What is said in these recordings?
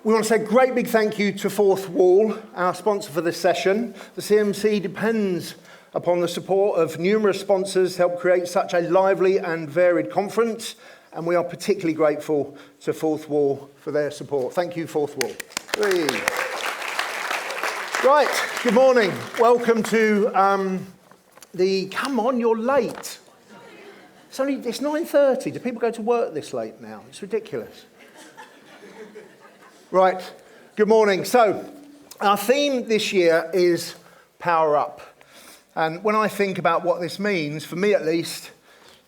We want to say a great big thank you to Fourth Wall, our sponsor for this session. The CMC depends upon the support of numerous sponsors to help create such a lively and varied conference, and we are particularly grateful to Fourth Wall for their support. Thank you, Fourth Wall. Right, good morning. Welcome to come on, you're late. It's 9:30. Do people go to work this late now? It's ridiculous. Right, good morning. So, our theme this year is Power Up. And when I think about what this means, for me at least,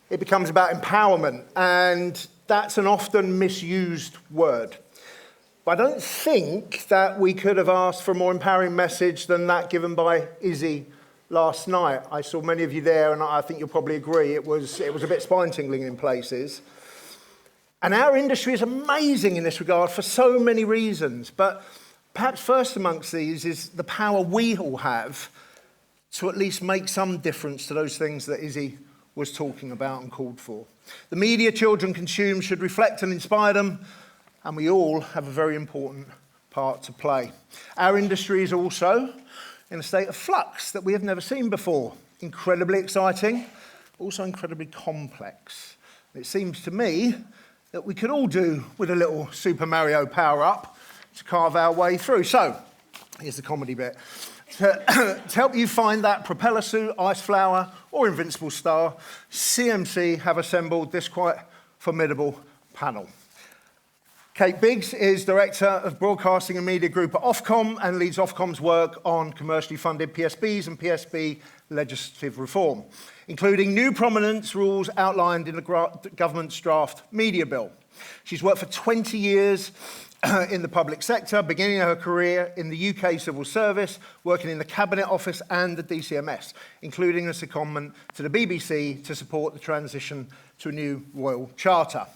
it becomes about empowerment. And that's an often misused word. But I don't think that we could have asked for a more empowering message than that given by Izzy last night. I saw many of you there, and I think you'll probably agree it was a bit spine-tingling in places. And our industry is amazing in this regard for so many reasons. But perhaps first amongst these is the power we all have to at least make some difference to those things that Izzy was talking about and called for. The media children consume should reflect and inspire them, and we all have a very important part to play. Our industry is also in a state of flux that we have never seen before. Incredibly exciting, also incredibly complex. It seems to me that we could all do with a little Super Mario power-up to carve our way through. So, here's the comedy bit. To help you find that propeller suit, ice flower, or invincible star, CMC have assembled this quite formidable panel. Kate Biggs is Director of Broadcasting and Media Group at Ofcom and leads Ofcom's work on commercially funded PSBs and PSB legislative reform, including new prominence rules outlined in the government's draft media bill. She's worked for 20 years in the public sector, beginning her career in the UK civil service, working in the Cabinet Office and the DCMS, including a secondment to the BBC to support the transition to a new royal charter.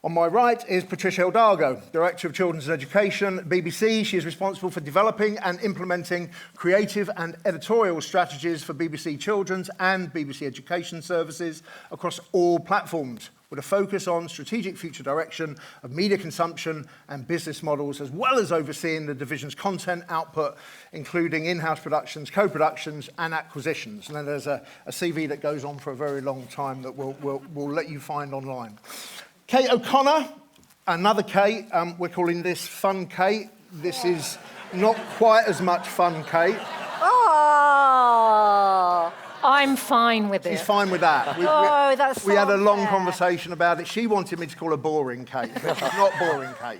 On my right is Patricia Hidalgo, Director of Children's Education at BBC. She is responsible for developing and implementing creative and editorial strategies for BBC Children's and BBC Education services across all platforms, with a focus on strategic future direction of media consumption and business models, as well as overseeing the division's content output, including in-house productions, co-productions, and acquisitions. And then there's a CV that goes on for a very long time that we'll let you find online. Kate O'Connor, another Kate. We're calling this Fun Kate. This is not quite as much fun, Kate. Oh, I'm fine with it. She's fine with that. We had a long conversation about it. She wanted me to call her Boring Kate, but she's not Boring Kate.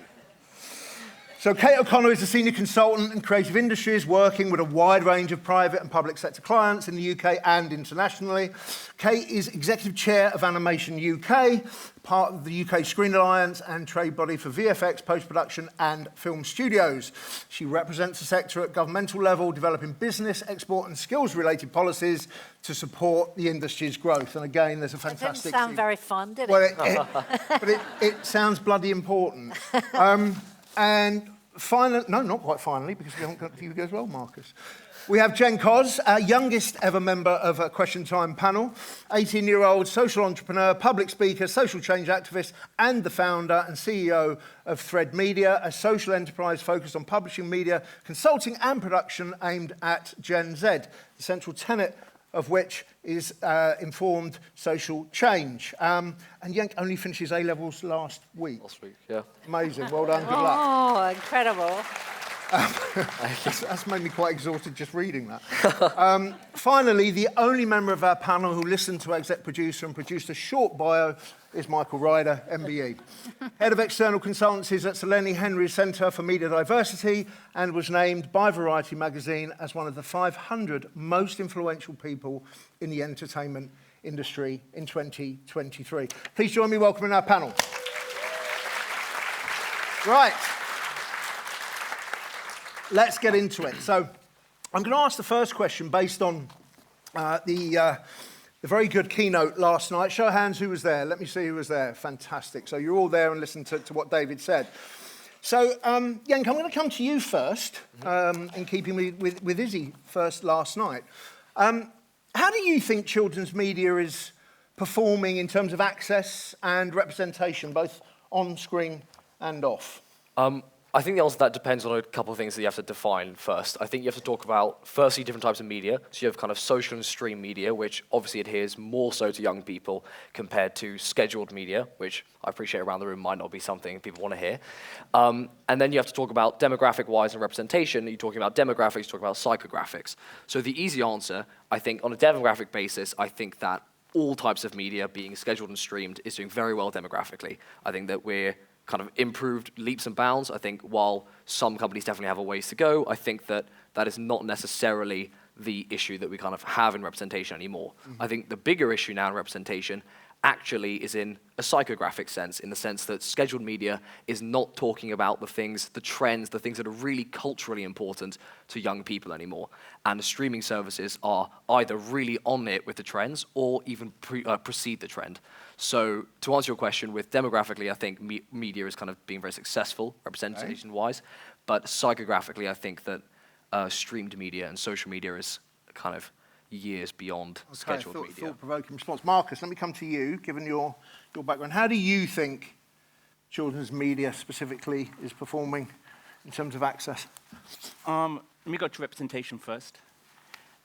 So Kate O'Connor is a senior consultant in creative industries, working with a wide range of private and public sector clients in the UK and internationally. Kate is executive chair of Animation UK, part of the UK Screen Alliance and trade body for VFX, post-production and film studios. She represents the sector at governmental level, developing business, export and skills-related policies to support the industry's growth. And again, there's a fantastic... That didn't sound very fun, did it? Well, but it sounds bloody important. And finally, no, not quite finally, because we haven't got to you as well, Marcus. We have Jen Cos, our youngest ever member of a Question Time panel, 18-year-old social entrepreneur, public speaker, social change activist, and the founder and CEO of Thread Media, a social enterprise focused on publishing media, consulting and production aimed at Gen Z, the central tenet of which is informed social change. And Yank only finished his A-levels last week. Last week, yeah. Amazing, well done, good luck. Oh, incredible. That's made me quite exhausted just reading that. Finally, the only member of our panel who listened to our exec producer and produced a short bio is Michael Ryder, MBE. Head of External Consultancies at Sir Lenny Henry's Centre for Media Diversity, and was named by Variety magazine as one of the 500 most influential people in the entertainment industry in 2023. Please join me in welcoming our panel. Right. Let's get into it. So I'm going to ask the first question based on the very good keynote last night. Show of hands who was there. Let me see who was there. Fantastic. So you're all there and listened to what David said. So, Yank, I'm going to come to you first, in keeping with Izzy first last night. How do you think children's media is performing in terms of access and representation, both on screen and off? I think the answer to that depends on a couple of things that you have to define first. I think you have to talk about, firstly, different types of media. So you have kind of social and stream media, which obviously adheres more so to young people compared to scheduled media, which I appreciate around the room might not be something people want to hear. And then you have to talk about demographic-wise and representation. You're talking about demographics, you're talking about psychographics. So the easy answer, I think, on a demographic basis, I think that all types of media being scheduled and streamed is doing very well demographically. I think that we're kind of improved leaps and bounds. I think while some companies definitely have a ways to go, I think that that is not necessarily the issue that we kind of have in representation anymore. I think the bigger issue now in representation actually is in a psychographic sense, in the sense that scheduled media is not talking about the things, the trends, the things that are really culturally important to young people anymore. And the streaming services are either really on it with the trends or even precede the trend. So to answer your question, with demographically, I think media is kind of being very successful representation-wise, but psychographically, I think that streamed media and social media is kind of years beyond scheduled media. Thought-provoking response. Marcus, let me come to you, given your background. How do you think children's media specifically is performing in terms of access? Let me go to representation first.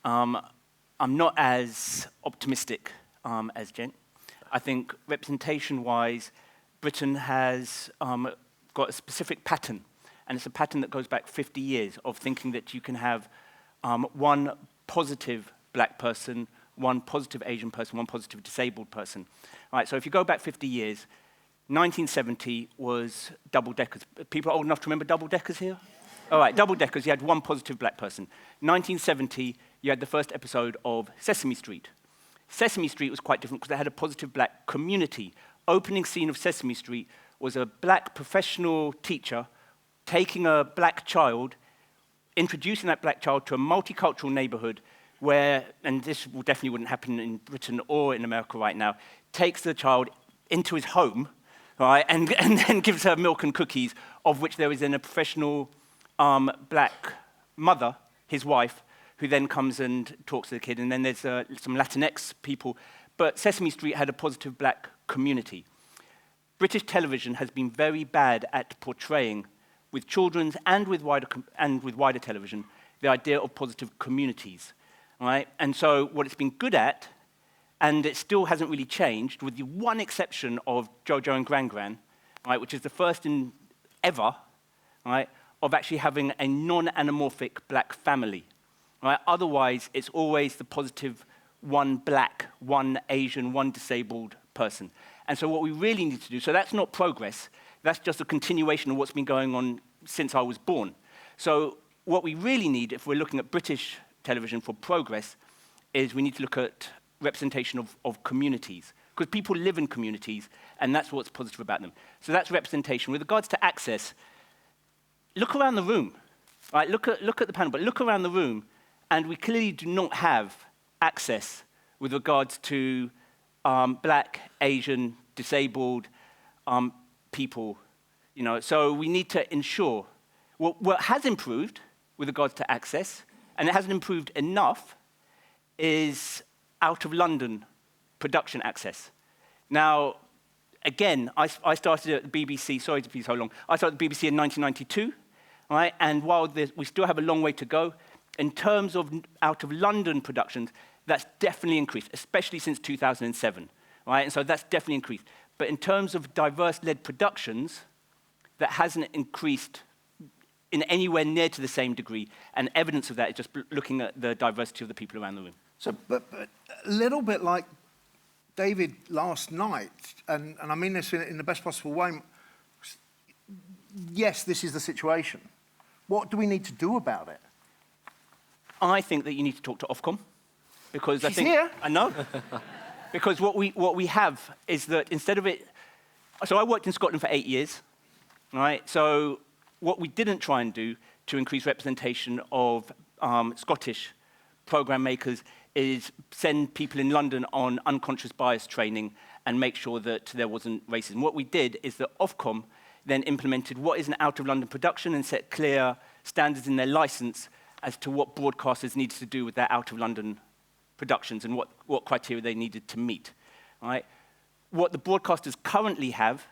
I'm not as optimistic as Jen. I think representation-wise, Britain has got a specific pattern, and it's a pattern that goes back 50 years of thinking that you can have one positive black person, one positive Asian person, one positive disabled person. All right, so if you go back 50 years, 1970 was double-deckers. People are old enough to remember double-deckers here? All right, double-deckers, you had one positive black person. 1970, you had the first episode of Sesame Street. Sesame Street was quite different because they had a positive black community. Opening scene of Sesame Street was a black professional teacher taking a black child, introducing that black child to a multicultural neighborhood where, and this definitely wouldn't happen in Britain or in America right now, takes the child into his home, right, and then gives her milk and cookies, of which there is then a professional black mother, his wife, who then comes and talks to the kid, and then there's some Latinx people. But Sesame Street had a positive black community. British television has been very bad at portraying, with children's and with wider television, the idea of positive communities. Right? And so what it's been good at, and it still hasn't really changed, with the one exception of Jojo and Gran Gran, right, which is the first in ever, right, of actually having a non-anamorphic black family. Right? Otherwise, it's always the positive one black, one Asian, one disabled person. And so what we really need to do, so that's not progress, that's just a continuation of what's been going on since I was born. So what we really need, if we're looking at British television for progress, is we need to look at representation of communities, because people live in communities, and that's what's positive about them. So that's representation. With regards to access, look around the room. Right? Look at the panel, but look around the room, and we clearly do not have access with regards to black, Asian, disabled people. You know, so we need to ensure what has improved with regards to access, and it hasn't improved enough, is out of London production access. Now, again, I started at the BBC, sorry to be so long, I started at the BBC in 1992, right? And while we still have a long way to go, in terms of out of London productions, that's definitely increased, especially since 2007, right? And so that's definitely increased. But in terms of diverse-led productions, that hasn't increased in anywhere near to the same degree, and evidence of that is just looking at the diversity of the people around the room. So, but a little bit like David last night, and I mean this in the best possible way, yes, this is the situation. What do we need to do about it? I think that you need to talk to Ofcom, because She's here. I know. Because what we have is that instead of it, so I worked in Scotland for 8 years, right? So what we didn't try and do to increase representation of Scottish program makers is send people in London on unconscious bias training and make sure that there wasn't racism. What we did is that Ofcom then implemented what is an out-of-London production and set clear standards in their license as to what broadcasters needed to do with their out-of-London productions and what criteria they needed to meet. Right? What the broadcasters currently have,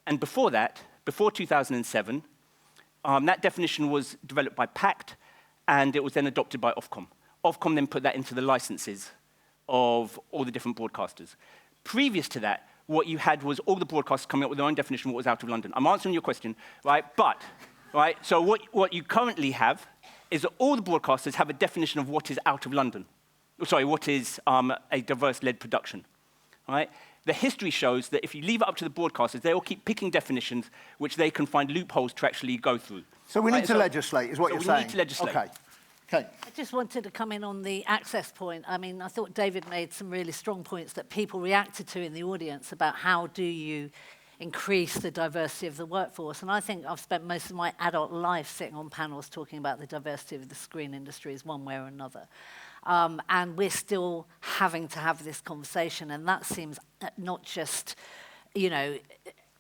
and before that, before 2007, That definition was developed by PACT, and it was then adopted by Ofcom. Ofcom then put that into the licenses of all the different broadcasters. Previous to that, what you had was all the broadcasters coming up with their own definition of what was out of London. I'm answering your question, right? But, right, so what you currently have is that all the broadcasters have a definition of what is out of London. Sorry, what is a diverse-led production, right? The history shows that if you leave it up to the broadcasters, they will keep picking definitions which they can find loopholes to actually go through. So we need to legislate, is what you're saying? We need to legislate. Okay. Okay. I just wanted to come in on the access point. I mean, I thought David made some really strong points that people reacted to in the audience about how do you increase the diversity of the workforce. And I think I've spent most of my adult life sitting on panels talking about the diversity of the screen industries one way or another. And we're still having to have this conversation, and that seems not just, you know,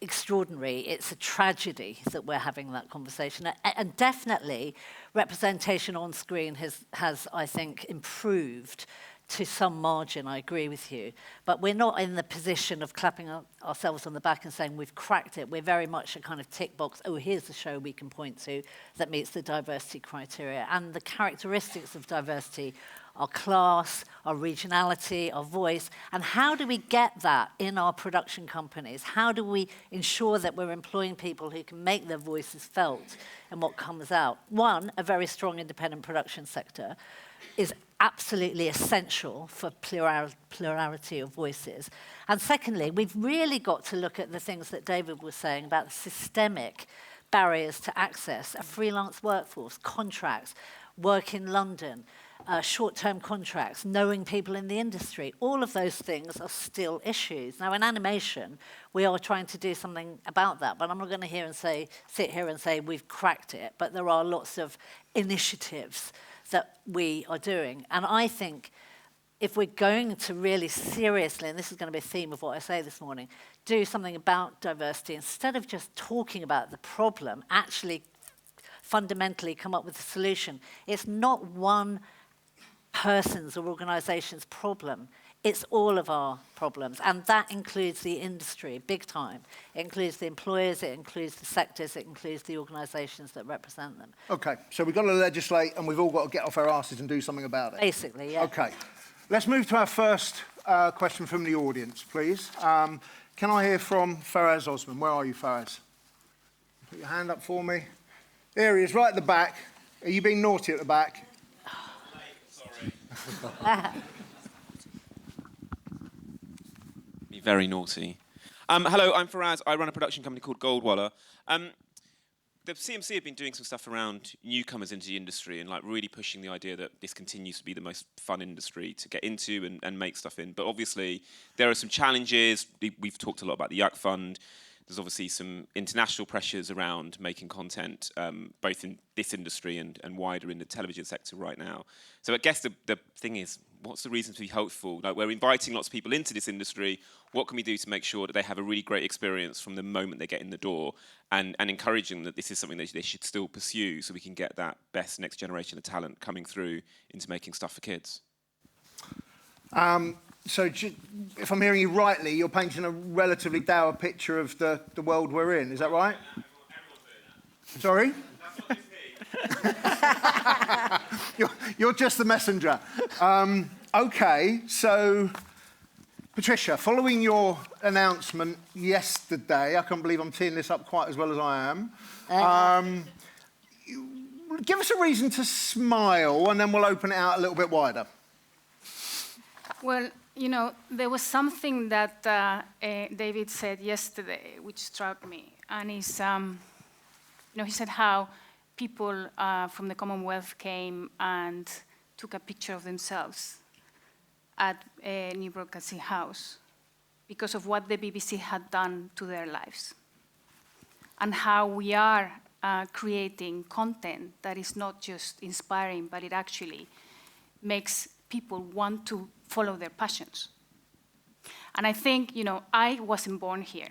extraordinary, it's a tragedy that we're having that conversation. And definitely, representation on screen has, I think, improved to some margin, I agree with you. But we're not in the position of clapping ourselves on the back and saying we've cracked it. We're very much a kind of tick box, oh, here's the show we can point to that meets the diversity criteria. And the characteristics of diversity our class, our regionality, our voice, and how do we get that in our production companies? How do we ensure that we're employing people who can make their voices felt in what comes out? One, a very strong independent production sector is absolutely essential for plurality of voices. And secondly, we've really got to look at the things that David was saying about the systemic barriers to access, a freelance workforce, contracts, work in London, short-term contracts, knowing people in the industry. All of those things are still issues. Now, in animation, we are trying to do something about that, but I'm not going to sit here and say we've cracked it, but there are lots of initiatives that we are doing. And I think if we're going to really seriously, and this is going to be a theme of what I say this morning, do something about diversity, instead of just talking about the problem, actually fundamentally come up with a solution. It's not one person's or organization's problem. It's all of our problems, and that includes the industry, big time. It includes the employers, it includes the sectors, it includes the organizations that represent them. Okay, so we've got to legislate, and we've all got to get off our asses and do something about it. Basically, yeah. Okay, let's move to our first question from the audience, please. Can I hear from Faraz Osman? Where are you, Faraz? Put your hand up for me. There he is, right at the back. Are you being naughty at the back? Sorry. Be very naughty. Hello, I'm Faraz. I run a production company called Goldwaller. The CMC have been doing some stuff around newcomers into the industry and like really pushing the idea that this continues to be the most fun industry to get into and make stuff in. But obviously, there are some challenges. We've talked a lot about the Yuck Fund. There's obviously some international pressures around making content, both in this industry and wider in the television sector right now. So I guess the thing is, what's the reason to be hopeful? Like, we're inviting lots of people into this industry. What can we do to make sure that they have a really great experience from the moment they get in the door, and encouraging that this is something that they should still pursue so we can get that best next generation of talent coming through into making stuff for kids? So if I'm hearing you rightly, you're painting a relatively dour picture of the world we're in. Is that right? Sorry? You're just the messenger. Okay, so Patricia, following your announcement yesterday, I can't believe I'm teeing this up quite as well as I am. Give us a reason to smile, and then we'll open it out a little bit wider. Well, you know, there was something that David said yesterday which struck me, and it's, he said how people from the Commonwealth came and took a picture of themselves at a New Broadcasting House because of what the BBC had done to their lives, and how we are creating content that is not just inspiring, but it actually makes people want to follow their passions. And I think, I wasn't born here.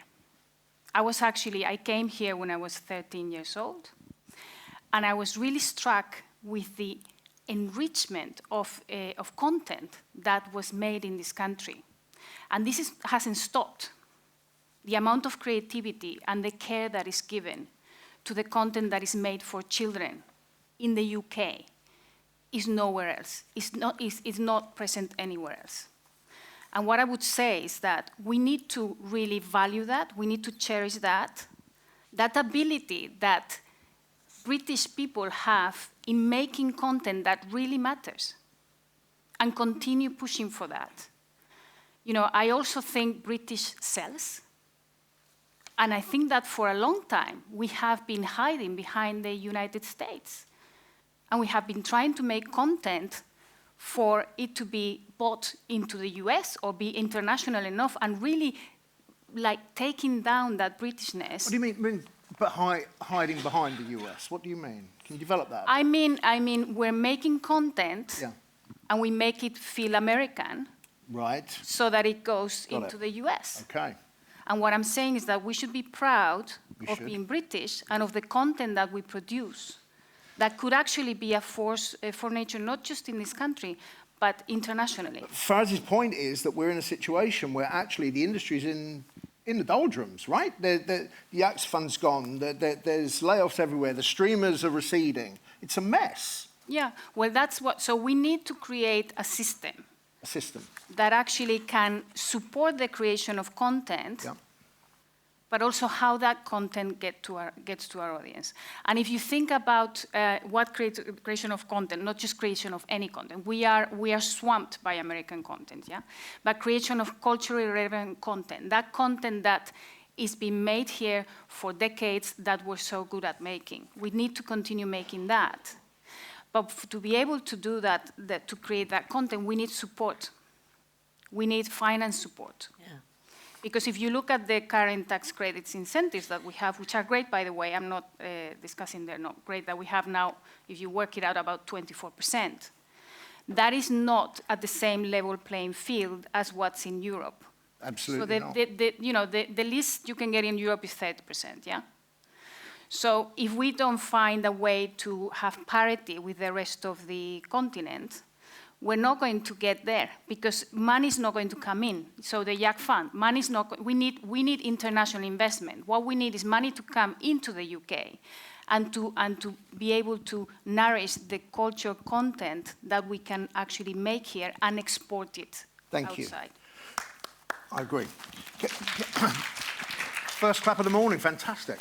I came here when I was 13 years old, and I was really struck with the enrichment of content that was made in this country. And this hasn't stopped. The amount of creativity and the care that is given to the content that is made for children in the UK is nowhere else. It's not present anywhere else. And what I would say is that we need to really value that. We need to cherish that ability that British people have in making content that really matters, and continue pushing for that. You know, I also think British sells. And I think that for a long time, we have been hiding behind the United States. And we have been trying to make content for it to be bought into the US or be international enough, and really like taking down that Britishness. What do you mean but hiding behind the US? What do you mean? Can you develop that? I mean, we're making content, Yeah. and we make it feel American, Right. so that it goes Got into it. the US. Okay. And what I'm saying is that we should be proud We of should. being British and of the content that we produce that could actually be a force for nature, not just in this country, but internationally. Faraz's point is that we're in a situation where actually the industry's in the doldrums, right? The Axe Fund's gone. There's layoffs everywhere. The streamers are receding. It's a mess. Yeah, well, that's what, so we need to create a system A system. that actually can support the creation of content, Yeah. but also how that content gets to our audience. And if you think about what creation of content, not just creation of any content, we are swamped by American content, yeah? But creation of culturally relevant content, that content that is being made here for decades that we're so good at making. We need to continue making that. But to be able to do that, to create that content, we need support. We need finance support. Yeah. Because if you look at the current tax credits incentives that we have, which are great, by the way, I'm not discussing they're not great, that we have now, if you work it out, about 24%. That is not at the same level playing field as what's in Europe. Absolutely not. So the least you can get in Europe is 30%, yeah? So if we don't find a way to have parity with the rest of the continent, we're not going to get there because money is not going to come in. So the YAC fund, money is not. We need international investment. What we need is money to come into the UK, and to be able to nourish the culture content that we can actually make here and export it Thank you. outside. I agree. First clap of the morning, fantastic.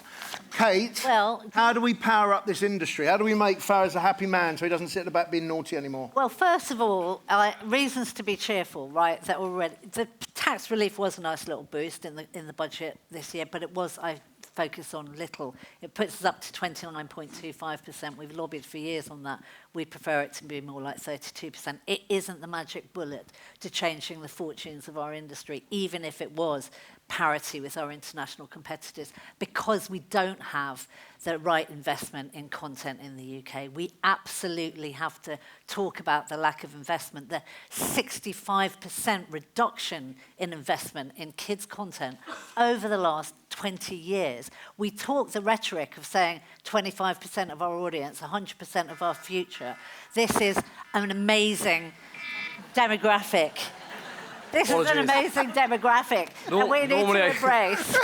Kate, Well, how do we power up this industry? How do we make Faraz a happy man so he doesn't sit at the back being naughty anymore? Well, first of all, reasons to be cheerful, right? That already the tax relief was a nice little boost in the budget this year, but it was I focus on little. It puts us up to 29.25%. We've lobbied for years on that. We prefer it to be more like 32%. It isn't the magic bullet to changing the fortunes of our industry, even if it was parity with our international competitors, because we don't have the right investment in content in the UK. We absolutely have to talk about the lack of investment, the 65% reduction in investment in kids' content over the last 20 years. We talk the rhetoric of saying 25% of our audience, 100% of our future. This is an amazing demographic. This is an amazing demographic that we need to embrace.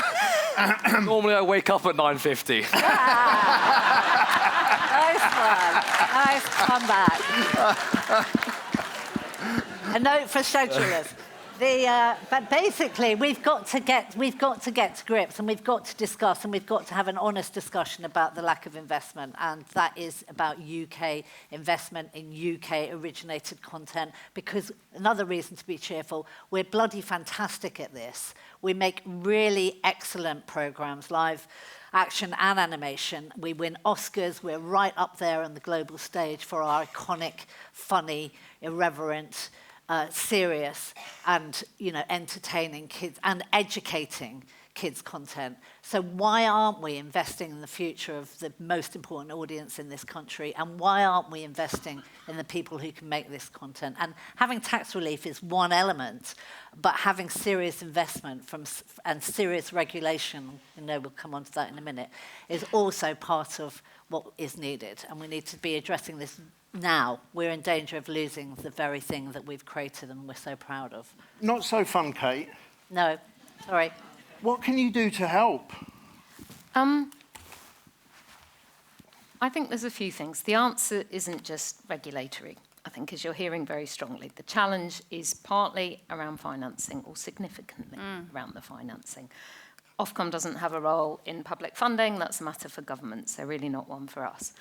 Normally I wake up at 9:50. Nice one. Nice comeback. A note for schedulers. But basically, we've got to get to grips, and we've got to discuss, and we've got to have an honest discussion about the lack of investment, and that is about UK investment in UK-originated content. Because another reason to be cheerful, we're bloody fantastic at this. We make really excellent programs, live action and animation. We win Oscars. We're right up there on the global stage for our iconic, funny, irreverent, serious and entertaining kids and educating kids content. So why aren't we investing in the future of the most important audience in this country, and why aren't we investing in the people who can make this content? And having tax relief is one element, but having serious investment and serious regulation, we'll come on to that in a minute, is also part of what is needed, and we need to be addressing this now. We're in danger of losing the very thing that we've created and we're so proud of. Not so fun, Kate. No, sorry. What can you do to help? I think there's a few things. The answer isn't just regulatory, I think, as you're hearing very strongly. The challenge is partly around financing, or significantly around the financing. Ofcom doesn't have a role in public funding. That's a matter for government, so really not one for us.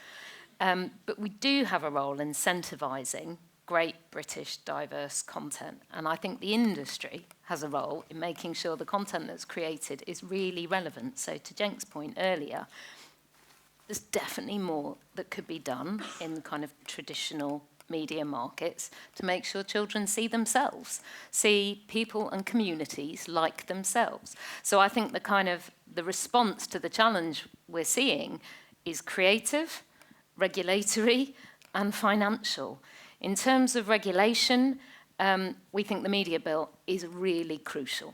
But we do have a role incentivising great British diverse content. And I think the industry has a role in making sure the content that's created is really relevant. So to Cenk's point earlier, there's definitely more that could be done in kind of traditional media markets to make sure children see themselves, see people and communities like themselves. So I think the response to the challenge we're seeing is creative, regulatory, and financial. In terms of regulation, we think the media bill is really crucial.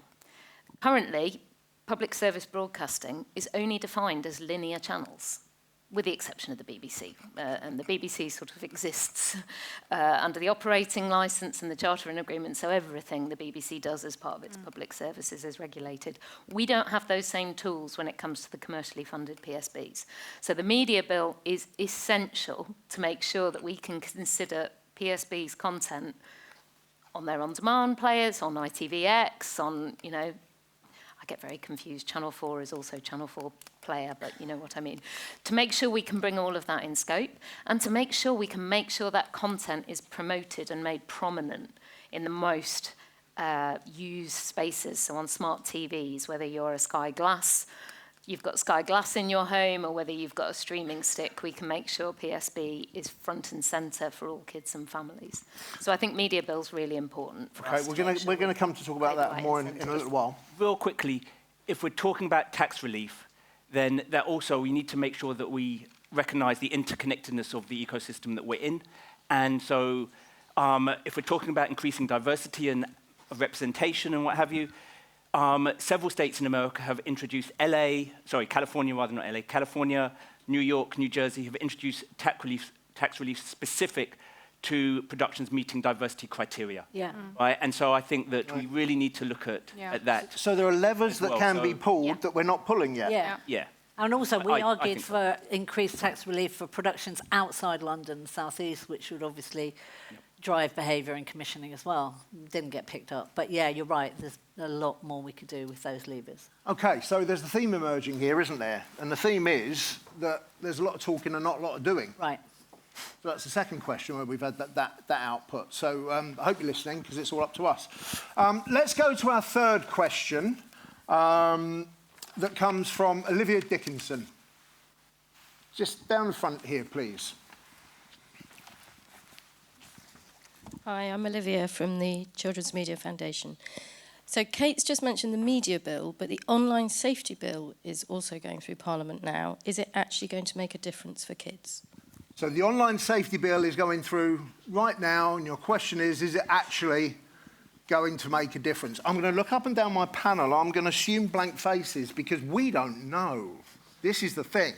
Currently, public service broadcasting is only defined as linear channels, with the exception of the BBC. And the BBC sort of exists under the operating licence and the charter and agreement, so everything the BBC does as part of its public services is regulated. We don't have those same tools when it comes to the commercially funded PSBs. So the media bill is essential to make sure that we can consider PSB's content on their on-demand players, on ITVX, on, I get very confused. Channel 4 is also Channel 4 player, but you know what I mean. To make sure we can bring all of that in scope, and to make sure we can make sure that content is promoted and made prominent in the most used spaces. So on smart TVs, whether you're a Sky Glass, you've got Sky Glass in your home, or whether you've got a streaming stick, we can make sure PSB is front and centre for all kids and families. So I think media bill's really important for us. Okay, we're going to come to talk about that more in a little while. Real quickly, if we're talking about tax relief, then that also we need to make sure that we recognise the interconnectedness of the ecosystem that we're in. And so if we're talking about increasing diversity and representation and what have you, several states in America have introduced California, New York, New Jersey have introduced tax relief specific to productions meeting diversity criteria. Yeah. Right? And so I think that we really need to look at that. So there are levers that can be pulled Yeah. that we're not pulling yet. Yeah. And also, we I argued think for increased tax relief for productions outside London, South East, which would obviously drive behaviour and commissioning as well. Didn't get picked up. But yeah, you're right, there's a lot more we could do with those levers. Okay, so there's a theme emerging here, isn't there? And the theme is that there's a lot of talking and not a lot of doing. Right. So that's the second question where we've had that output. So I hope you're listening, because it's all up to us. Let's go to our third question that comes from Olivia Dickinson. Just down the front here, please. Hi, I'm Olivia from the Children's Media Foundation. So Kate's just mentioned the media bill, but the online safety bill is also going through Parliament now. Is it actually going to make a difference for kids? So the online safety bill is going through right now, and your question is it actually going to make a difference? I'm going to look up and down my panel. I'm going to assume blank faces because we don't know. This is the thing,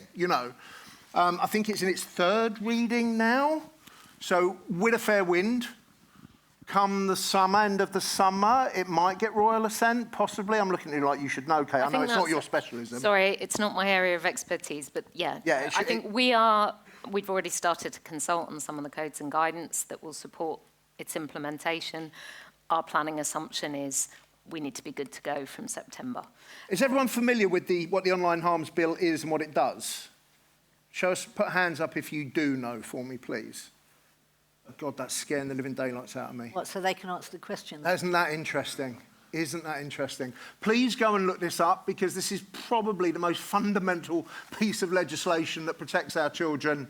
I think it's in its third reading now. So with a fair wind, come the end of the summer, it might get royal assent, possibly. I'm looking at you like you should know, Kate. I know it's not your specialism. Sorry, it's not my area of expertise, but yeah. I think we've already started to consult on some of the codes and guidance that will support its implementation. Our planning assumption is we need to be good to go from September. Is everyone familiar with what the online harms bill is and what it does? Put hands up if you do know for me, please. God, that's scaring the living daylights out of me. What, so they can answer the question? Isn't that interesting? Isn't that interesting? Please go and look this up, because this is probably the most fundamental piece of legislation that protects our children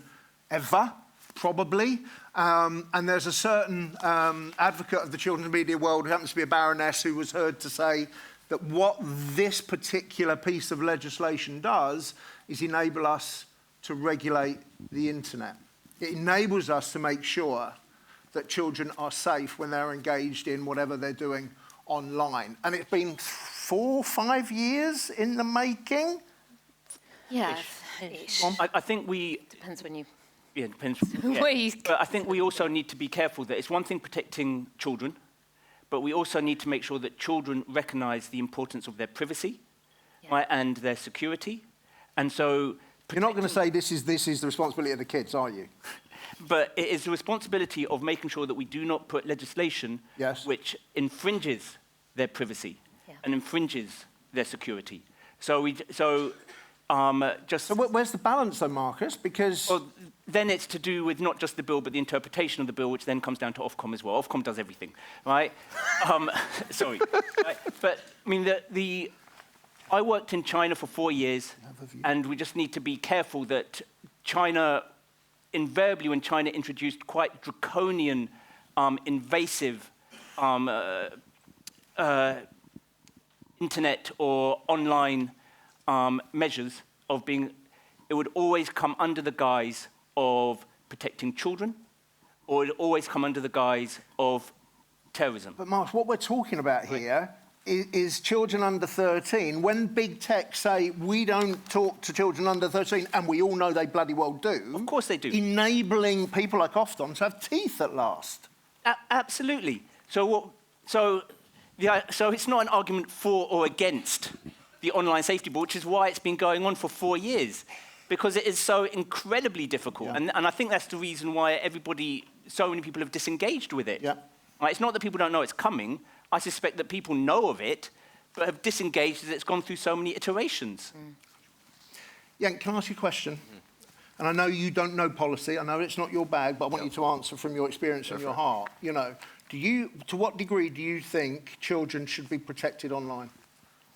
ever, probably. And there's a certain advocate of the children's media world who happens to be a baroness who was heard to say that what this particular piece of legislation does is enable us to regulate the internet. It enables us to make sure that children are safe when they're engaged in whatever they're doing online. And it's been 4 or 5 years in the making? Yeah. I think we... Depends when you... Yeah, it depends. But I think we also need to be careful that it's one thing protecting children, but we also need to make sure that children recognise the importance of their privacy, right, and their security. And so You're not going to say this is the responsibility of the kids, are you? But it is the responsibility of making sure that we do not put legislation Yes. which infringes their privacy and infringes their security. So So where's the balance, though, Marcus? Because well, then it's to do with not just the bill, but the interpretation of the bill, which then comes down to Ofcom as well. Ofcom does everything, right? Sorry. Right? But, I mean, I worked in China for 4 years, and we just need to be careful that China, invariably when China introduced quite draconian, invasive internet or online measures of being, it would always come under the guise of protecting children, or it would always come under the guise of terrorism. But Mark, what we're talking about here is children under 13. When big tech say we don't talk to children under 13, and we all know they bloody well do. Of course they do. Enabling people like Ofcom to have teeth at last. Absolutely. So it's not an argument for or against the online safety bill, which is why it's been going on for 4 years, because it is so incredibly difficult. Yeah. And I think that's the reason why so many people have disengaged with it. Yeah. Right? It's not that people don't know it's coming. I suspect that people know of it, but have disengaged as it's gone through so many iterations. Yank, can I ask you a question? And I know you don't know policy. I know it's not your bag, but I want you to answer from your experience and your heart. You know, to what degree do you think children should be protected online?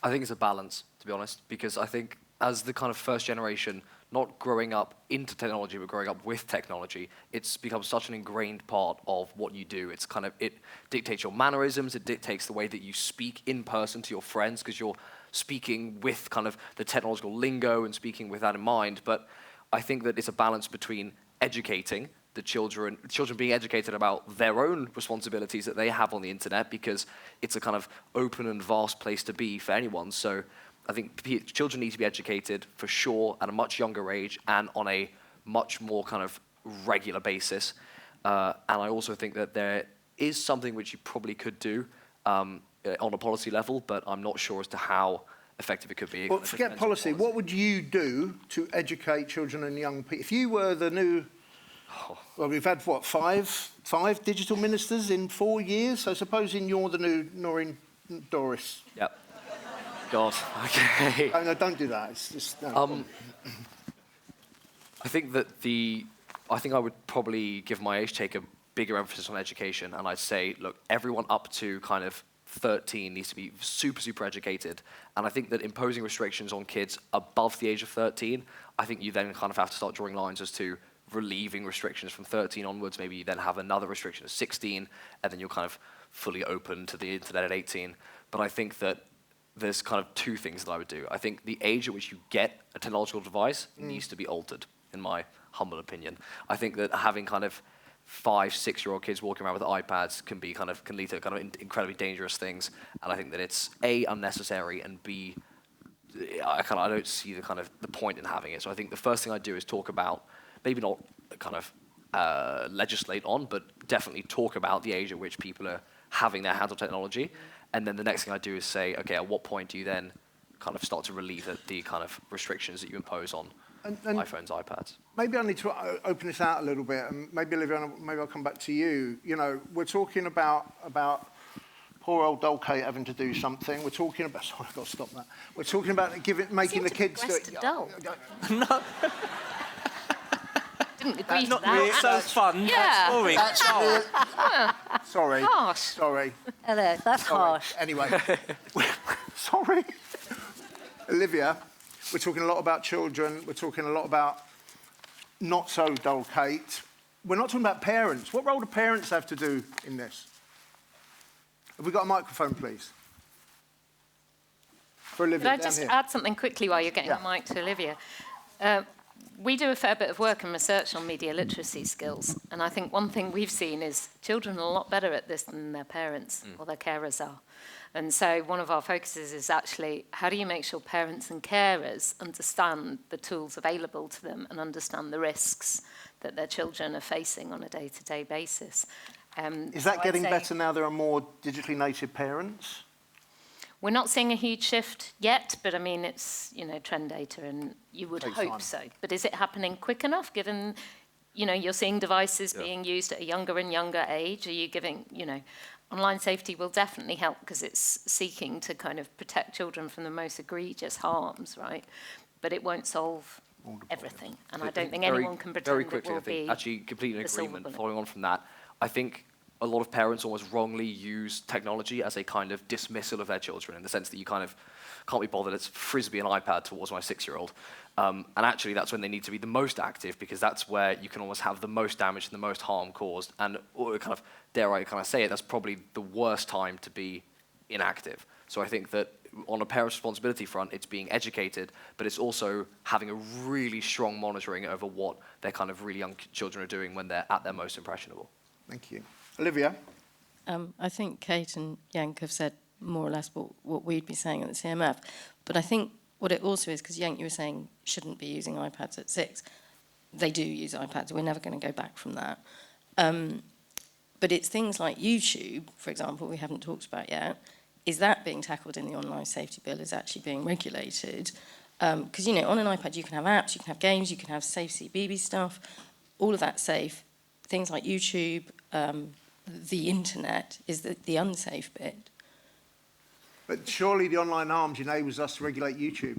I think it's a balance, to be honest, because I think as the kind of first generation, not growing up into technology, but growing up with technology, it's become such an ingrained part of what you do. It's kind of, it dictates your mannerisms, it dictates the way that you speak in person to your friends, because you're speaking with kind of the technological lingo and speaking with that in mind. But I think that it's a balance between educating the children being educated about their own responsibilities that they have on the internet, because it's a kind of open and vast place to be for anyone. So I think children need to be educated for sure at a much younger age and on a much more kind of regular basis. And I also think that there is something which you probably could do on a policy level, but I'm not sure as to how effective it could be. Well, forget policy. What would you do to educate children and young people? If you were the new... Well, we've had, what, five digital ministers in 4 years? So supposing you're the new Noreen Doris. Yep. God, okay. Oh, no, don't do that. It's just... No. I think that I think I would probably give my age take a bigger emphasis on education, and I'd say, look, everyone up to kind of 13 needs to be super, super educated. And I think that imposing restrictions on kids above the age of 13, I think you then kind of have to start drawing lines as to relieving restrictions from 13 onwards. Maybe you then have another restriction at 16, and then you're kind of fully open to the internet at 18. But I think that there's kind of two things that I would do. I think the age at which you get a technological device needs to be altered, in my humble opinion. I think that having kind of 5, 6-year-old kids walking around with iPads can lead to kind of incredibly dangerous things. And I think that it's A, unnecessary, and B, I don't see the point in having it. So I think the first thing I do is talk about, maybe not kind of legislate on, but definitely talk about the age at which people are having their hands on technology. And then the next thing I do is say, okay, at what point do you then kind of start to relieve the kind of restrictions that you impose on iPhones, iPads? Maybe I need to open this out a little bit, and maybe Olivia, maybe I'll come back to you. You know, we're talking about poor old Dulcate having to do something. We're talking about... Sorry, I've got to stop that. We're talking about making the kids... Dull. No. Didn't agree to Not that. really so fun. Yeah. That's boring. Sorry. Harsh. Sorry. Hello, that's harsh. Anyway. Sorry. Olivia, we're talking a lot about children. We're talking a lot about not so Dulcate. We're not talking about parents. What role do parents have to do in this? Have we got a microphone, please? For Olivia, Could I down just here. add something quickly while you're getting Yeah. the mic to Olivia? We do a fair bit of work and research on media literacy skills, and I think one thing we've seen is children are a lot better at this than their parents or their carers are. And so one of our focuses is actually, how do you make sure parents and carers understand the tools available to them and understand the risks that their children are facing on a day-to-day basis? Is that getting better now there are more digitally native parents? We're not seeing a huge shift yet, but I mean, it's, you know, trend data, and you would Takes hope time. so. But is it happening quick enough, given, you know, you're seeing devices being used at a younger and younger age? Are you giving, you know, online safety will definitely help because it's seeking to kind of protect children from the most egregious harms, right? But it won't solve everything, and I don't think anyone can pretend very it quickly, will I think, be actually completely in the silver agreement, bullet. following on from that, I think a lot of parents almost wrongly use technology as a kind of dismissal of their children, in the sense that you kind of can't be bothered, let's frisbee an iPad towards my 6-year-old. And actually that's when they need to be the most active, because that's where you can almost have the most damage and the most harm caused. And or kind of, dare I kind of say it, that's probably the worst time to be inactive. So I think that on a parent's responsibility front, it's being educated, but it's also having a really strong monitoring over what their kind of really young children are doing when they're at their most impressionable. Thank you. Olivia? I think Kate and Yank have said more or less what we'd be saying at the CMF. But I think what it also is, because Yank, you were saying shouldn't be using iPads at 6. They do use iPads. We're never going to go back from that. But it's things like YouTube, for example, we haven't talked about yet. Is that being tackled in the online safety bill? Is actually being regulated? Because, you know, on an iPad you can have apps, you can have games, you can have safe CBeebies stuff. All of that's safe. Things like YouTube, the internet is the unsafe bit. But surely the online arms enables us to regulate YouTube.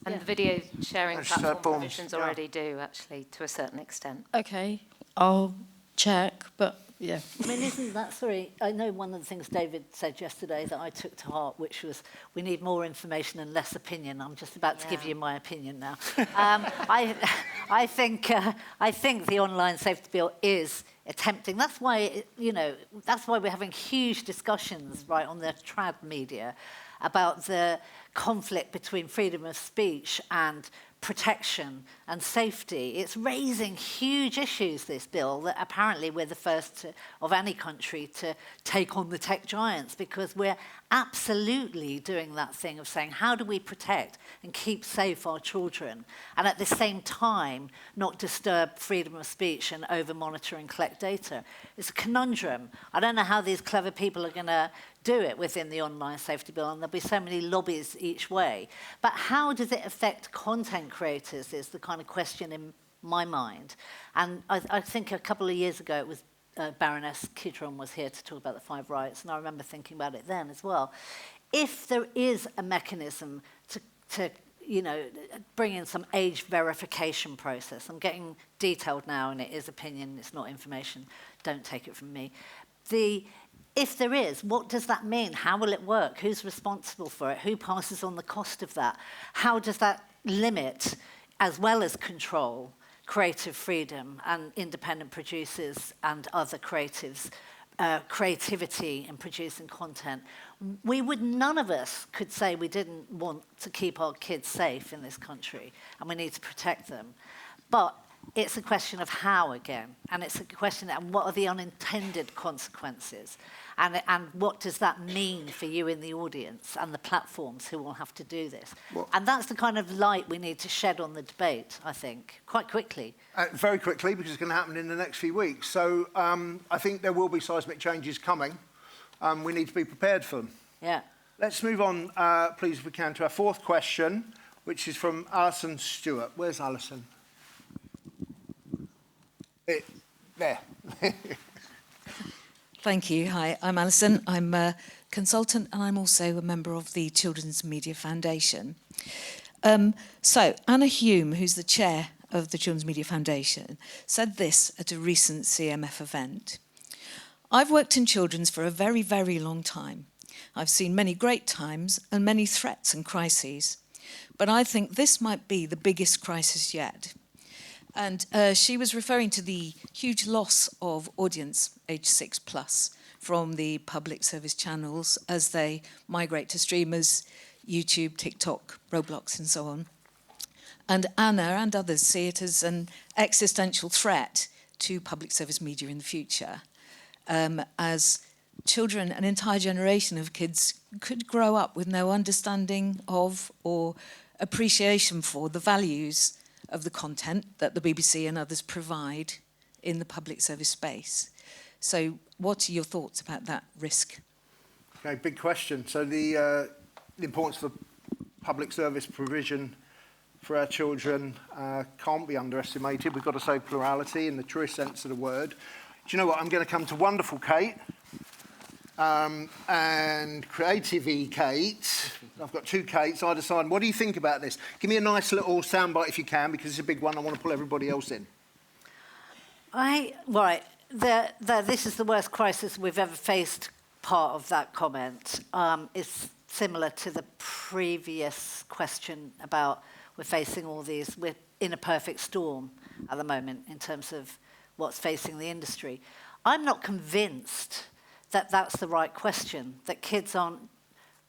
And the video sharing That's platform platforms, provisions yeah. already do, actually, to a certain extent. Okay, I'll check, but yeah. I mean, isn't that, sorry, I know one of the things David said yesterday that I took to heart, which was we need more information and less opinion. I'm just about to give you my opinion now. I think the online safety bill is attempting. That's why, you know, that's why we're having huge discussions, right, on the trad media about the conflict between freedom of speech and protection and safety. It's raising huge issues, this bill, that apparently we're the first of any country to take on the tech giants, because we're absolutely doing that thing of saying, how do we protect and keep safe our children, and at the same time not disturb freedom of speech and over-monitor and collect data? It's a conundrum. I don't know how these clever people are going to do it within the online safety bill, and there'll be so many lobbies each way. But how does it affect content creators is the kind of question in my mind. And I think a couple of years ago it was Baroness Kidron was here to talk about the 5 rights, and I remember thinking about it then as well. If there is a mechanism to you know, bring in some age verification process, I'm getting detailed now, and it is opinion, it's not information, don't take it from me. If there is, what does that mean? How will it work? Who's responsible for it? Who passes on the cost of that? How does that limit, as well as control, creative freedom and independent producers and other creatives, creativity in producing content? None of us could say we didn't want to keep our kids safe in this country, and we need to protect them. But it's a question of how again, and it's a question of what are the unintended consequences, and what does that mean for you in the audience and the platforms who will have to do this? And that's the kind of light we need to shed on the debate, I think, quite quickly. Very quickly, because it's going to happen in the next few weeks. So I think there will be seismic changes coming. We need to be prepared for them. Yeah. Let's move on, please, if we can, to our 4th question, which is from Alison Stewart. Where's Alison? There. Thank you. Hi, I'm Alison. I'm a consultant and I'm also a member of the Children's Media Foundation. So Anna Hume, who's the chair of the Children's Media Foundation, said this at a recent CMF event. I've worked in children's for a very, very long time. I've seen many great times and many threats and crises, but I think this might be the biggest crisis yet. And she was referring to the huge loss of audience age 6+ from the public service channels as they migrate to streamers, YouTube, TikTok, Roblox and so on. And Anna and others see it as an existential threat to public service media in the future, as children, an entire generation of kids could grow up with no understanding of or appreciation for the values of the content that the BBC and others provide in the public service space. So what are your thoughts about that risk? Okay, big question. So the importance of public service provision for our children can't be underestimated. We've got to say plurality in the truest sense of the word. Do you know what? I'm going to come to wonderful Kate and creative Kate. I've got two Kates either side. What do you think about this? Give me a nice little soundbite if you can, because it's a big one. I want to pull everybody else in. This is the worst crisis we've ever faced. Part of that comment is similar to the previous question about we're in a perfect storm at the moment in terms of what's facing the industry. I'm not convinced that that's the right question, that kids aren't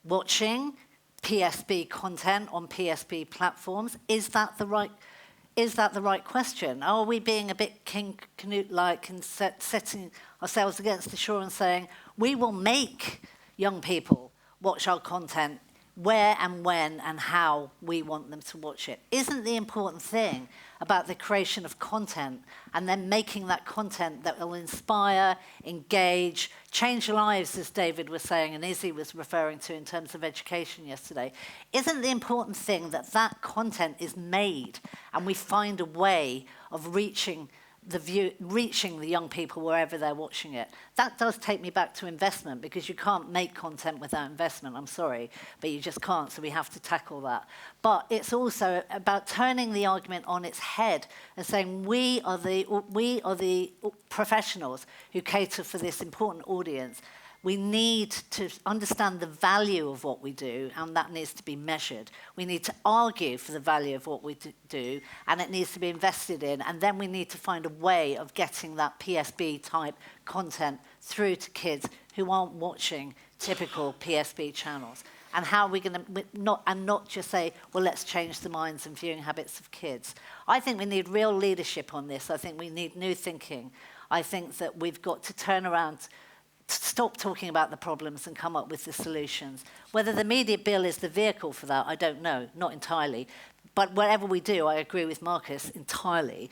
watching PSB content on PSB platforms. Is that the right question? Are we being a bit King Canute-like and setting ourselves against the shore and saying, we will make young people watch our content where and when and how we want them to watch it? Isn't the important thing about the creation of content and then making that content that will inspire, engage, change lives, as David was saying and Izzy was referring to in terms of education yesterday? Isn't the important thing that that content is made and we find a way of reaching the young people wherever they're watching it? That does take me back to investment, because you can't make content without investment. I'm sorry, but you just can't, so we have to tackle that. But it's also about turning the argument on its head and saying we are the professionals who cater for this important audience. We need to understand the value of what we do, and that needs to be measured. We need to argue for the value of what we do, and it needs to be invested in. And then we need to find a way of getting that PSB-type content through to kids who aren't watching typical PSB channels. And how are we going to not just say, well, let's change the minds and viewing habits of kids. I think we need real leadership on this. I think we need new thinking. I think that we've got to turn around, stop talking about the problems and come up with the solutions. Whether the media bill is the vehicle for that, I don't know, not entirely. But whatever we do, I agree with Marcus entirely.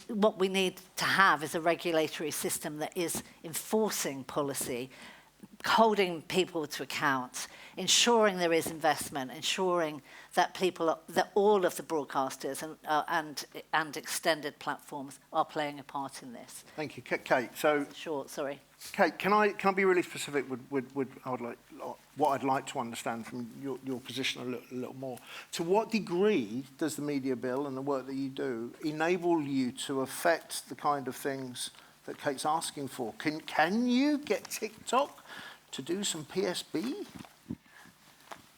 What we need to have is a regulatory system that is enforcing policy, holding people to account, ensuring there is investment, ensuring that that all of the broadcasters and extended platforms are playing a part in this. Thank you, Kate. So Short, sorry. Kate, can I be really specific with what I'd like to understand from your position a little more? To what degree does the media bill and the work that you do enable you to affect the kind of things that Kate's asking for? Can you get TikTok to do some PSB?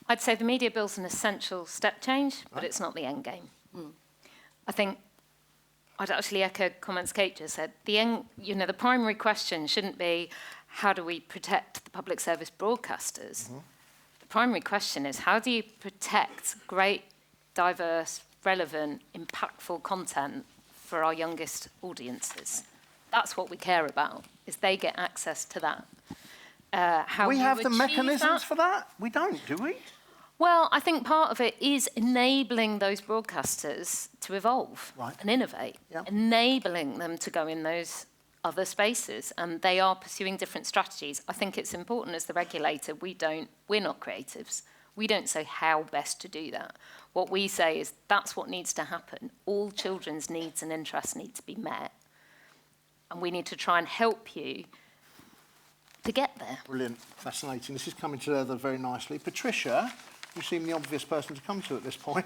I'd say the media bill's an essential step change, but it's not the end game. I think I'd actually echo comments Kate just said. The primary question shouldn't be how do we protect the public service broadcasters? The primary question is how do you protect great, diverse, relevant, impactful content for our youngest audiences? That's what we care about, is they get access to that. How we have the that? mechanisms for that? We don't, do we? Well, I think part of it is enabling those broadcasters to evolve and innovate, enabling them to go in those other spaces, and they are pursuing different strategies. I think it's important as the regulator, we're not creatives. We don't say how best to do that. What we say is that's what needs to happen. All children's needs and interests need to be met, and we need to try and help you to get there. Brilliant, fascinating. This is coming together very nicely. Patricia, you seem the obvious person to come to at this point.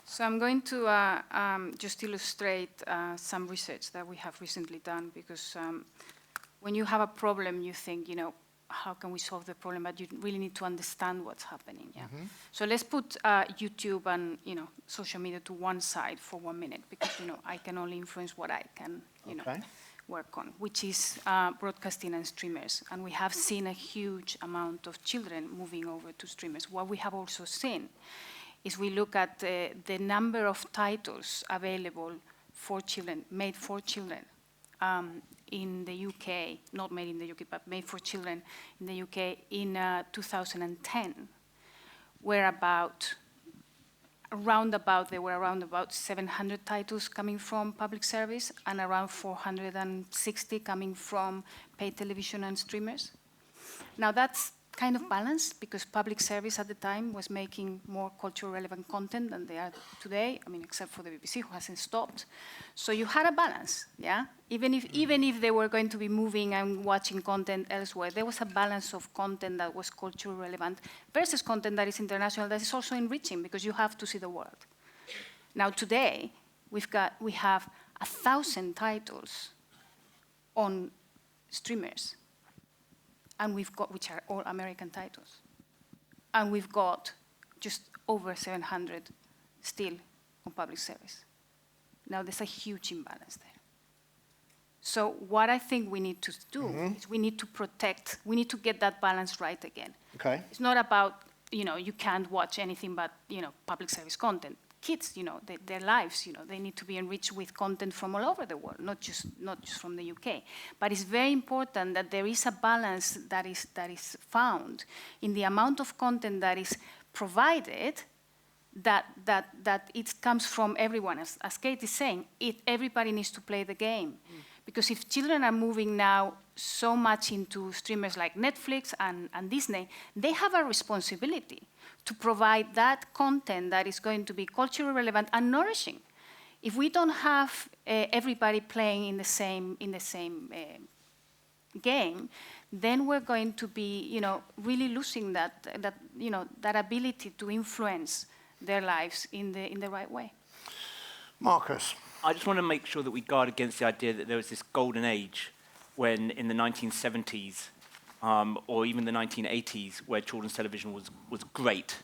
So I'm going to just illustrate some research that we have recently done, because when you have a problem, you think, how can we solve the problem? But you really need to understand what's happening. Yeah. So let's put YouTube and social media to one side for 1 minute, because I can only influence what I can work on, which is broadcasting and streamers. And we have seen a huge amount of children moving over to streamers. What we have also seen is we look at the number of titles available for children, made for children in the UK, not made in the UK, but made for children in the UK in 2010, were there were around about 700 titles coming from public service and around 460 coming from paid television and streamers. Now that's kind of balance, because public service at the time was making more cultural relevant content than they are today. I mean, except for the BBC, who hasn't stopped. So you had a balance, yeah? Even if they were going to be moving and watching content elsewhere, there was a balance of content that was cultural relevant versus content that is international, that is also enriching, because you have to see the world. Now today, we have 1,000 titles on streamers, and which are all American titles. And we've got just over 700 still on public service. Now there's a huge imbalance there. So what I think we need to do is we need to protect, we need to get that balance right again. Okay. It's not about, you can't watch anything but, public service content. Kids, their lives, they need to be enriched with content from all over the world, not just from the UK. But it's very important that there is a balance that is found in the amount of content that is provided, that it comes from everyone. As Kate is saying, everybody needs to play the game. Because if children are moving now so much into streamers like Netflix and Disney, they have a responsibility to provide that content that is going to be culturally relevant and nourishing. If we don't have everybody playing in the same game, then we're going to be, really losing that ability to influence their lives in the right way. Marcus. I just want to make sure that we guard against the idea that there was this golden age when in the 1970s or even the 1980s where children's television was great,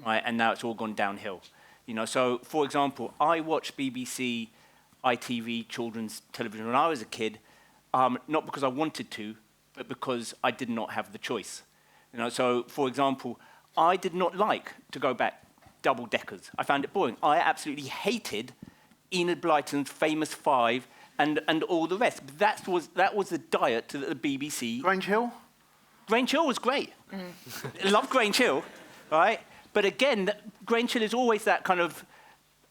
right? And now it's all gone downhill. So for example, I watched BBC, ITV children's television when I was a kid, not because I wanted to, but because I did not have the choice. So for example, I did not like to go back double deckers. I found it boring. I absolutely hated Enid Blyton's famous Five and all the rest. That was the diet to the BBC. Grange Hill? Grange Hill was great. Love Grange Hill, right? But again, Grange Hill is always that kind of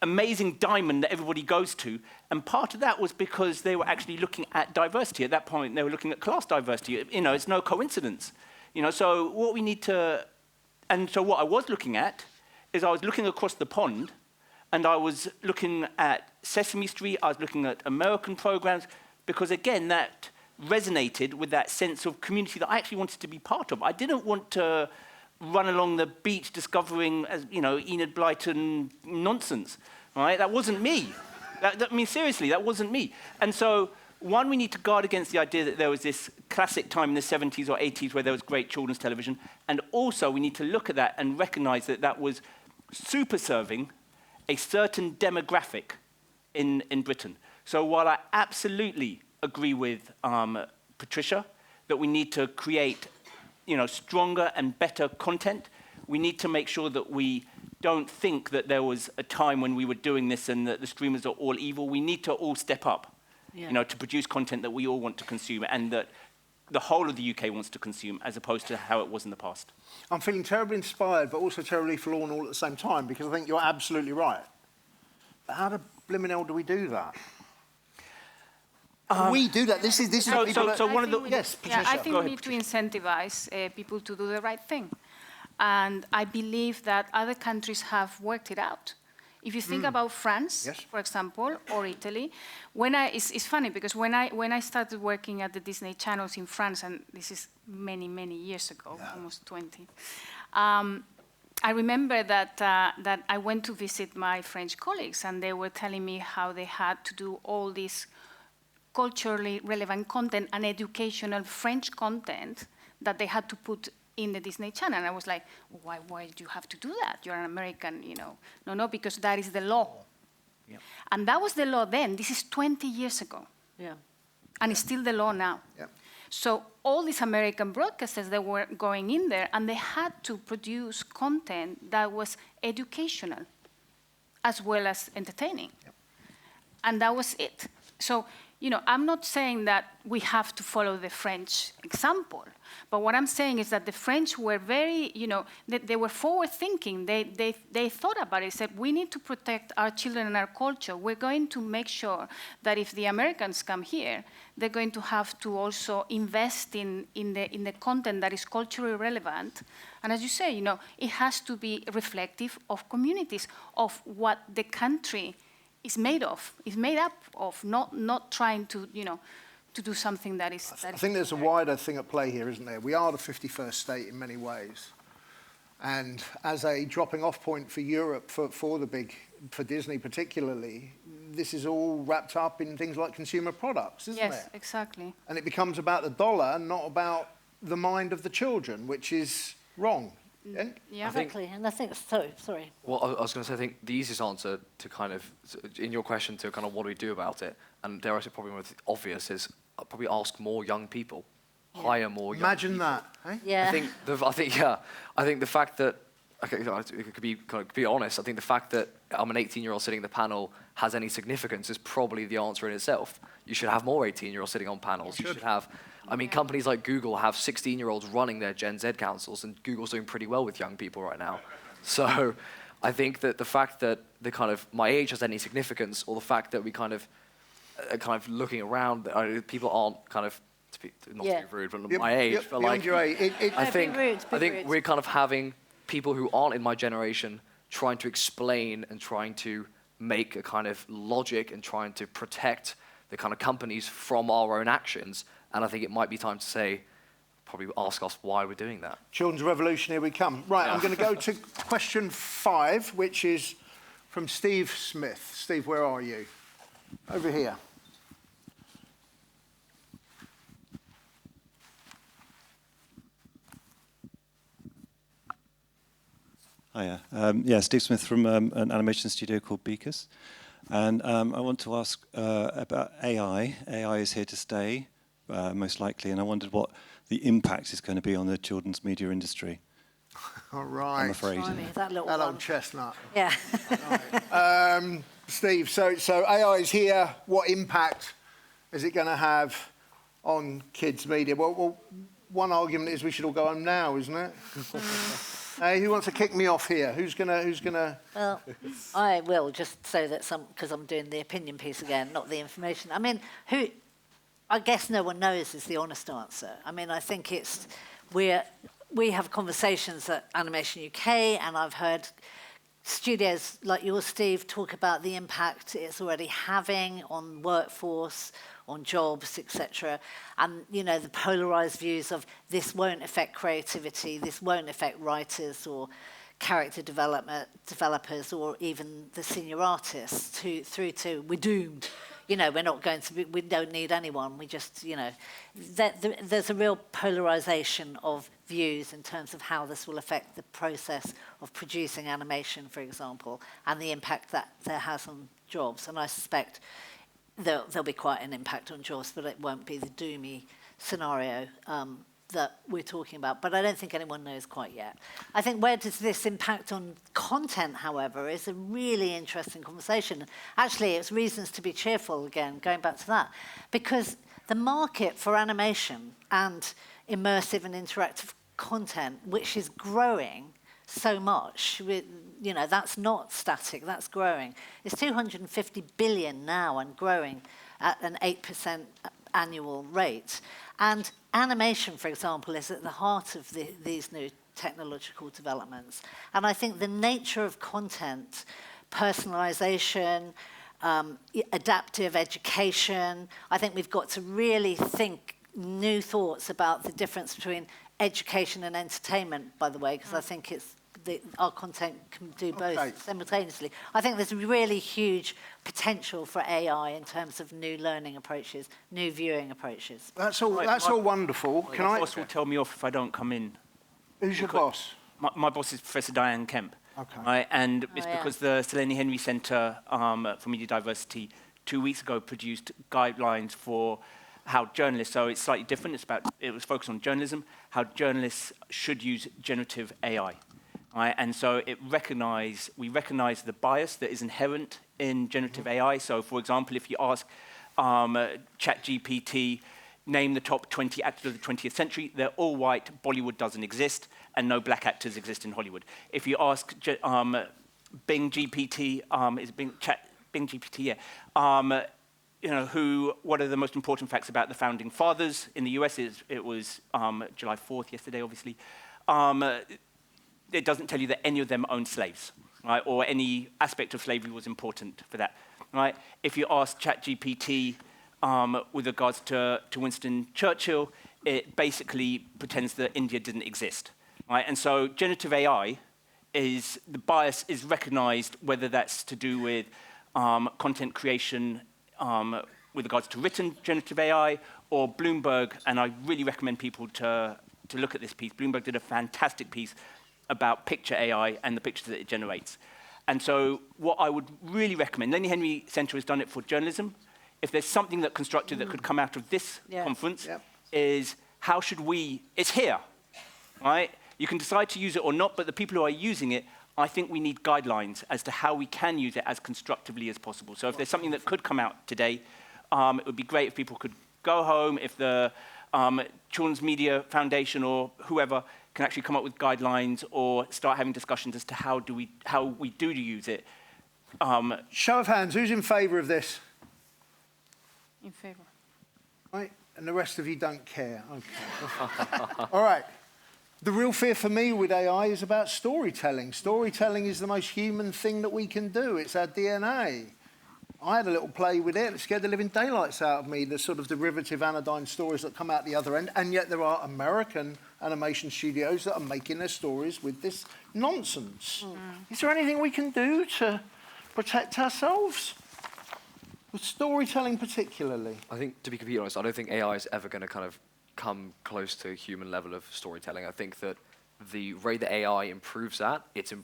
amazing diamond that everybody goes to. And part of that was because they were actually looking at diversity. At that point, they were looking at class diversity. It's no coincidence. So what we need to... And so what I was looking at is I was looking across the pond, and I was looking at Sesame Street, I was looking at American programs, because again, that resonated with that sense of community that I actually wanted to be part of. I didn't want to run along the beach discovering, Enid Blyton nonsense, right? That wasn't me. Seriously, that wasn't me. And so, one, we need to guard against the idea that there was this classic time in the 70s or 80s where there was great children's television, and also we need to look at that and recognize that that was super serving a certain demographic in Britain. So while I absolutely agree with Patricia that we need to create stronger and better content, we need to make sure that we don't think that there was a time when we were doing this and that the streamers are all evil. We need to all step up, to produce content that we all want to consume and that the whole of the UK wants to consume, as opposed to how it was in the past. I'm feeling terribly inspired, but also terribly forlorn all at the same time, because I think you're absolutely right. But how the blimmin' hell do we do that? We do that. This is so one of the... Yes, Patricia. Yeah, I think we need to incentivize people to do the right thing. And I believe that other countries have worked it out. If you think about France, Yes. for example, or Italy, it's funny because when I started working at the Disney channels in France, and this is many, many years ago, almost 20, I remember that I went to visit my French colleagues, and they were telling me how they had to do all this culturally relevant content and educational French content that they had to put in the Disney Channel. And I was like, why do you have to do that? You're an American, No, because that is the law. Yeah. And that was the law then. This is 20 years ago. Yeah. And it's still the law now. Yeah. So all these American broadcasters, they were going in there, and they had to produce content that was educational as well as entertaining. Yep. And that was it. So, I'm not saying that we have to follow the French example, but what I'm saying is that the French were very, they were forward-thinking. They thought about it. They said, we need to protect our children and our culture. We're going to make sure that if the Americans come here, they're going to have to also invest in the content that is culturally relevant. And as you say, it has to be reflective of communities, of what the country is made up of, not trying to, to do something that is... I think there's a wider thing at play here, isn't there? We are the 51st state in many ways. And as a dropping off point for Europe, for Disney particularly, this is all wrapped up in things like consumer products, isn't it? Yes, exactly. And it becomes about the dollar, not about the mind of the children, which is wrong. Yeah, Exactly, and I think, sorry. Well, I was going to say, I think the easiest answer to kind of, in your question to kind of what do we do about it, and dare I say probably most obvious is probably ask more young people, hire more young Imagine people. that, eh? Yeah. I think the fact that, okay, it could be kind of be honest, I think the fact that I'm an 18-year-old sitting in the panel has any significance is probably the answer in itself. You should have more 18-year-olds sitting on panels. You should have, companies like Google have 16-year-olds running their Gen Z councils, and Google's doing pretty well with young people right now. So I think that the fact that the kind of my age has any significance, or the fact that we kind of looking around, people aren't kind of, not to be rude, but my age, but like, your age, I think rude. we're kind of having people who aren't in my generation trying to explain and trying to make a kind of logic and trying to protect the kind of companies from our own actions. And I think it might be time to say, probably ask us why we're doing that. Children's Revolution, here we come. Right, I'm going to go to question 5, which is from Steve Smith. Steve, where are you? Over here. Hiya. Steve Smith from an animation studio called Beakers. And I want to ask about AI. AI is here to stay, most likely, and I wondered what the impact is going to be on the children's media industry. All right. I'm afraid. That old chestnut. Yeah. Right. Steve, so AI is here. What impact is it going to have on kids' media? Well, one argument is we should all go home now, isn't it? Hey, who wants to kick me off here? Who's gonna? Well, I will, just so that because I'm doing the opinion piece again, not the information. I mean, I guess no one knows is the honest answer. I mean, I think we have conversations at Animation UK, and I've heard studios like yours, Steve, talk about the impact it's already having on workforce, on jobs, etc. And, the polarized views of this won't affect creativity, this won't affect writers or character developers or even the senior artists through to we're doomed. We're not going to we don't need anyone. We just, there's a real polarization of views in terms of how this will affect the process of producing animation, for example, and the impact that there has on jobs. And I suspect there'll be quite an impact on jobs, but it won't be the doomy scenario that we're talking about. But I don't think anyone knows quite yet. I think where does this impact on content, however, is a really interesting conversation. Actually, it's reasons to be cheerful again, going back to that, because the market for animation and immersive and interactive content, which is growing so much, that's not static, that's growing. It's 250 billion now and growing at an 8% annual rate. And animation, for example, is at the heart of these new technological developments. And I think the nature of content, personalization, adaptive education, I think we've got to really think new thoughts about the difference between education and entertainment, by the way, because I think our content can do both simultaneously. I think there's really huge potential for AI in terms of new learning approaches, new viewing approaches. That's all wonderful. Can my boss will tell me off if I don't come in. Who's your boss? My boss is Professor Diane Kemp. Okay. Right? And it's because the Selene Henry Centre for Media Diversity 2 weeks ago produced guidelines for how journalists, so it's slightly different, it was focused on journalism, how journalists should use generative AI. Right? And so we recognize the bias that is inherent in generative AI. So, for example, if you ask ChatGPT, name the top 20 actors of the 20th century, they're all white, Bollywood doesn't exist, and no black actors exist in Hollywood. If you ask Bing GPT, Bing GPT, yeah, what are the most important facts about the founding fathers? In the US, it was July 4th, yesterday, obviously. It doesn't tell you that any of them owned slaves, right? Or any aspect of slavery was important for that, right? If you ask ChatGPT with regards to Winston Churchill, it basically pretends that India didn't exist, right? And so generative AI the bias is recognized, whether that's to do with content creation with regards to written generative AI or Bloomberg, and I really recommend people to look at this piece. Bloomberg did a fantastic piece about picture AI and the pictures that it generates. And so what I would really recommend, Lenny Henry Center has done it for journalism. If there's something that constructive that could come out of this conference, is how should we, it's here, right? You can decide to use it or not, but the people who are using it, I think we need guidelines as to how we can use it as constructively as possible. So if there's something that could come out today, it would be great if people could go home, if the Children's Media Foundation or whoever can actually come up with guidelines or start having discussions as to how we do use it. Show of hands, who's in favour of this? In favour. Right, and the rest of you don't care. Okay. All right. The real fear for me with AI is about storytelling. Storytelling is the most human thing that we can do. It's our DNA. I had a little play with it. It scared the living daylights out of me, the sort of derivative anodyne stories that come out the other end. And yet there are American animation studios that are making their stories with this nonsense. Is there anything we can do to protect ourselves? With storytelling particularly? I think, to be completely honest, I don't think AI is ever going to kind of come close to a human level of storytelling. I think that the rate that AI improves that, let me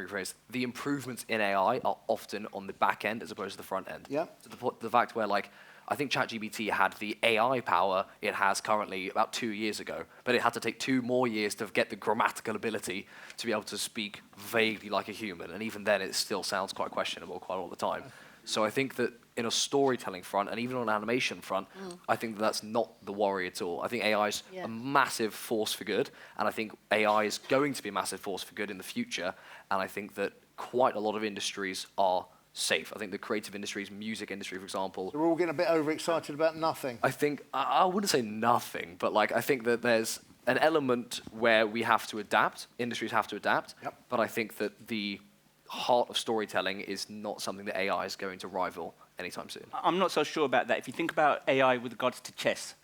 rephrase. The improvements in AI are often on the back end as opposed to the front end. Yeah. To the fact where, like, I think ChatGPT had the AI power it has currently about 2 years ago, but it had to take 2 more years to get the grammatical ability to be able to speak vaguely like a human, and even then it still sounds quite questionable quite all the time. So I think that in a storytelling front, and even on an animation front, I think that's not the worry at all. I think AI is a massive force for good, and I think AI is going to be a massive force for good in the future, and I think that quite a lot of industries are safe. I think the creative industries, music industry, for example. So we're all getting a bit overexcited about nothing. I think, I wouldn't say nothing, but like I think that there's an element where we have to adapt, industries have to adapt, but I think that the heart of storytelling is not something that AI is going to rival anytime soon. I'm not so sure about that. If you think about AI with regards to chess,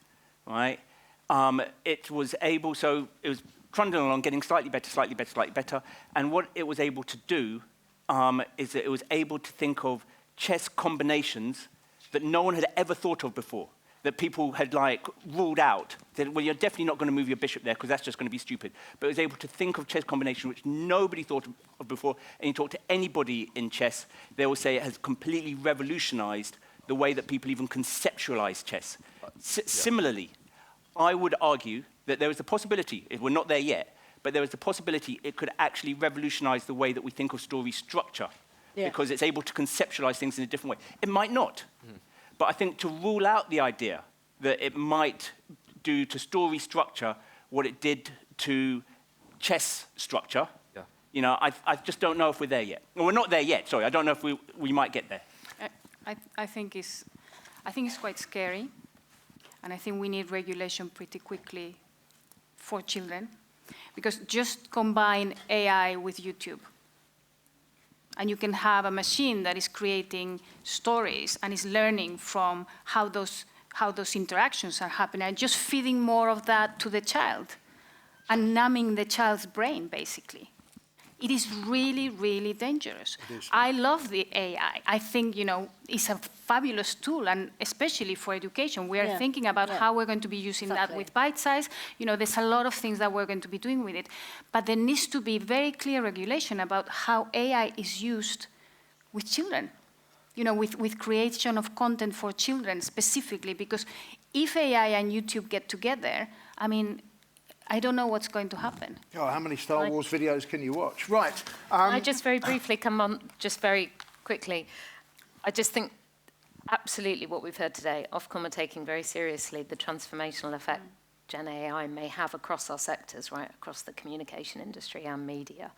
right? It was trundling along, getting slightly better, and what it was able to do is that it was able to think of chess combinations that no one had ever thought of before, that people had like ruled out, that, well, you're definitely not going to move your bishop there because that's just going to be stupid. But it was able to think of chess combination which nobody thought of before, and you talk to anybody in chess, they will say it has completely revolutionized the way that people even conceptualize chess. Similarly, I would argue that there is a possibility, we're not there yet, but there is a possibility it could actually revolutionize the way that we think of story structure, because it's able to conceptualize things in a different way. It might not. But I think to rule out the idea that it might do to story structure what it did to chess structure, I just don't know if we're there yet. Well, we're not there yet, sorry. I don't know if we might get there. I think it's quite scary, and I think we need regulation pretty quickly for children, because just combine AI with YouTube, and you can have a machine that is creating stories and is learning from how those interactions are happening, and just feeding more of that to the child and numbing the child's brain, basically. It is really, really dangerous. I love the AI. I think, it's a fabulous tool, and especially for education. We are thinking about how we're going to be using that with bite size. There's a lot of things that we're going to be doing with it. But there needs to be very clear regulation about how AI is used with children, with creation of content for children specifically. Because if AI and YouTube get together, I don't know what's going to happen. Oh, how many Star Wars videos can you watch? Right. I just very briefly come on, just very quickly. I just think Absolutely what we've heard today. Ofcom are taking very seriously the transformational effect Gen AI may have across our sectors, right, across the communication industry and media.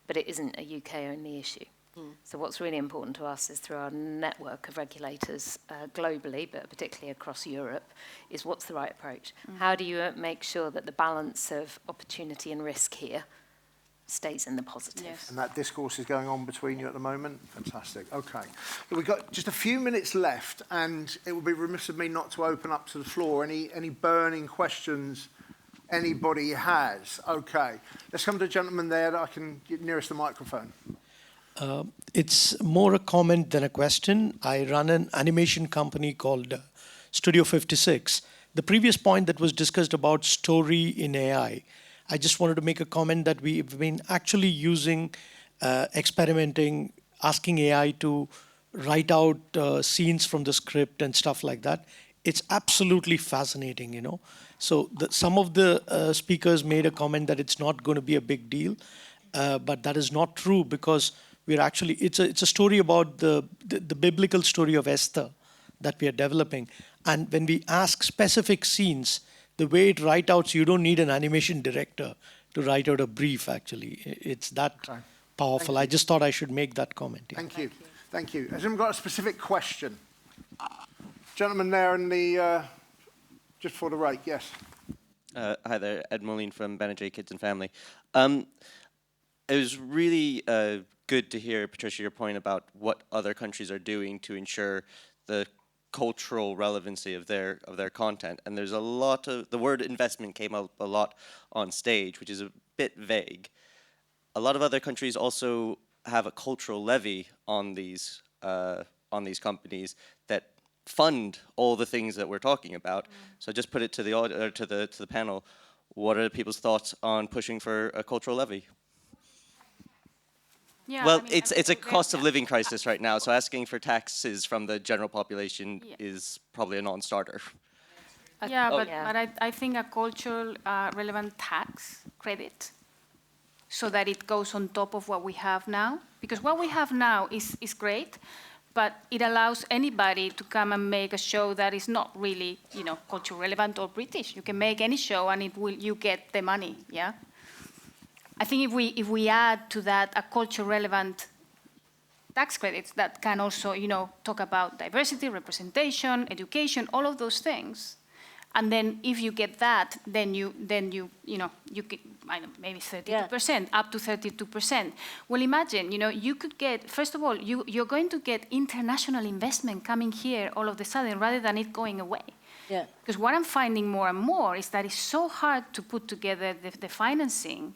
But it isn't a UK-only issue. So what's really important to us is through our network of regulators globally, but particularly across Europe, is what's the right approach? How do you make sure that the balance of opportunity and risk here stays in the positive? Yes. And that discourse is going on between you at the moment? Fantastic. Okay. Well, we've got just a few minutes left, and it would be remiss of me not to open up to the floor. Any burning questions anybody has? Okay. Let's come to the gentleman there that I can get nearest the microphone. It's more a comment than a question. I run an animation company called Studio 56. The previous point that was discussed about story in AI, I just wanted to make a comment that we've been actually using, experimenting, asking AI to write out scenes from the script and stuff like that. It's absolutely fascinating, you know. So some of the speakers made a comment that it's not going to be a big deal, but that is not true, because we're actually, it's a story about the biblical story of Esther that we are developing. And when we ask specific scenes, the way it writes out, you don't need an animation director to write out a brief, actually. It's that powerful. I just thought I should make that comment. Yeah. Thank you. Thank you. Has anyone got a specific question? Gentleman there in the, just before the right, yes. Hi there, Ed Moline from Benajay Kids and Family. It was really good to hear, Patricia, your point about what other countries are doing to ensure the cultural relevancy of their content. And there's a lot of, the word investment came up a lot on stage, which is a bit vague. A lot of other countries also have a cultural levy on these companies that fund all the things that we're talking about. So just put it to the panel. What are people's thoughts on pushing for a cultural levy? Yeah, well, I mean, it's a cost of living crisis right now, so asking for taxes from the general population is probably a non-starter. Yeah, but I think a cultural relevant tax credit, so that it goes on top of what we have now. Because what we have now is great, but it allows anybody to come and make a show that is not really, you know, cultural relevant or British. You can make any show and you get the money, yeah? I think if we add to that a cultural relevant tax credits that can also, you know, talk about diversity, representation, education, all of those things, and then if you get that, then you know, you get, I don't know, maybe 32%, up to 32%. Well, imagine, you know, you could get, first of all, you're going to get international investment coming here all of a sudden rather than it going away. Yeah. Because what I'm finding more and more is that it's so hard to put together the financing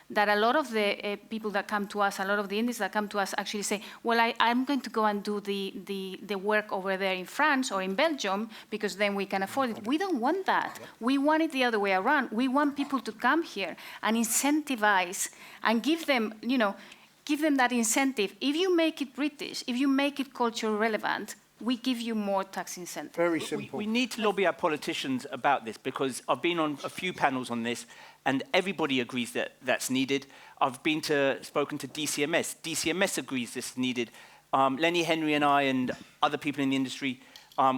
that a lot of the people that come to us, a lot of the indies that come to us actually say, well, I'm going to go and do the work over there in France or in Belgium because then we can afford it. We don't want that. We want it the other way around. We want people to come here and incentivize and give them, you know, give them that incentive. If you make it British, if you make it culturally relevant, we give you more tax incentive. Very simple. We need to lobby our politicians about this, because I've been on a few panels on this and everybody agrees that that's needed. I've spoken to DCMS. DCMS agrees this is needed. Lenny Henry and I and other people in the industry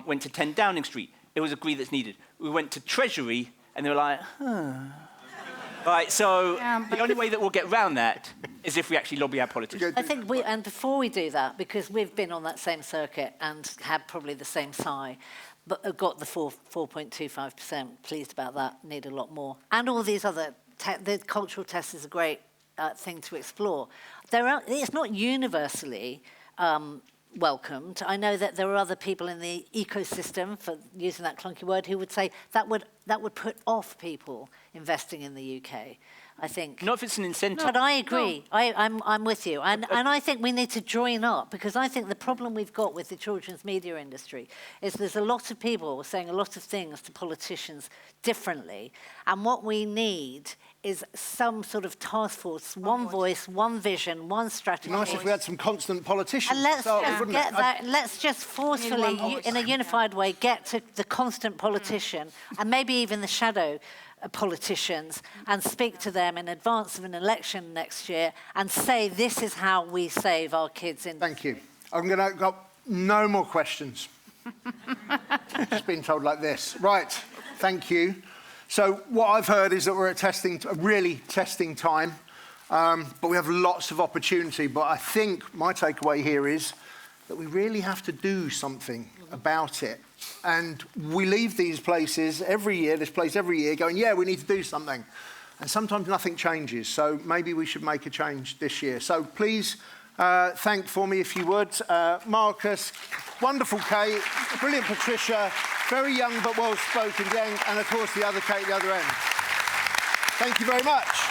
went to 10 Downing Street. It was agreed that's needed. We went to Treasury and they were like, huh. Right, so the only way that we'll get around that is if we actually lobby our politicians. I think and before we do that, because we've been on that same circuit and had probably the same sigh, but got the 4.25%, pleased about that, need a lot more. And all these other, the cultural test is a great thing to explore. It's not universally welcomed. I know that there are other people in the ecosystem, for using that clunky word, who would say that would put off people investing in the UK. I think. Not if it's an incentive. But I agree. No. I'm with you. And I think we need to join up, because I think the problem we've got with the children's media industry is there's a lot of people saying a lot of things to politicians differently. And what we need is some sort of task force, one voice, one vision, one strategy. Nice if we had some constant politicians. And let's just forcefully, in a unified way, get to the constant politician and maybe even the shadow politicians and speak to them in advance of an election next year and say this is how we save our kids in. Thank you. I'm going to got no more questions. Just been told like this. Right, thank you. So what I've heard is that we're at really testing time, but we have lots of opportunity. But I think my takeaway here is that we really have to do something about it. And we leave these places every year, going, yeah, we need to do something. And sometimes nothing changes. So maybe we should make a change this year. So please thank for me, if you would. Marcus, wonderful Kate, brilliant Patricia, very young but well-spoken Yang, and of course the other Kate at the other end. Thank you very much.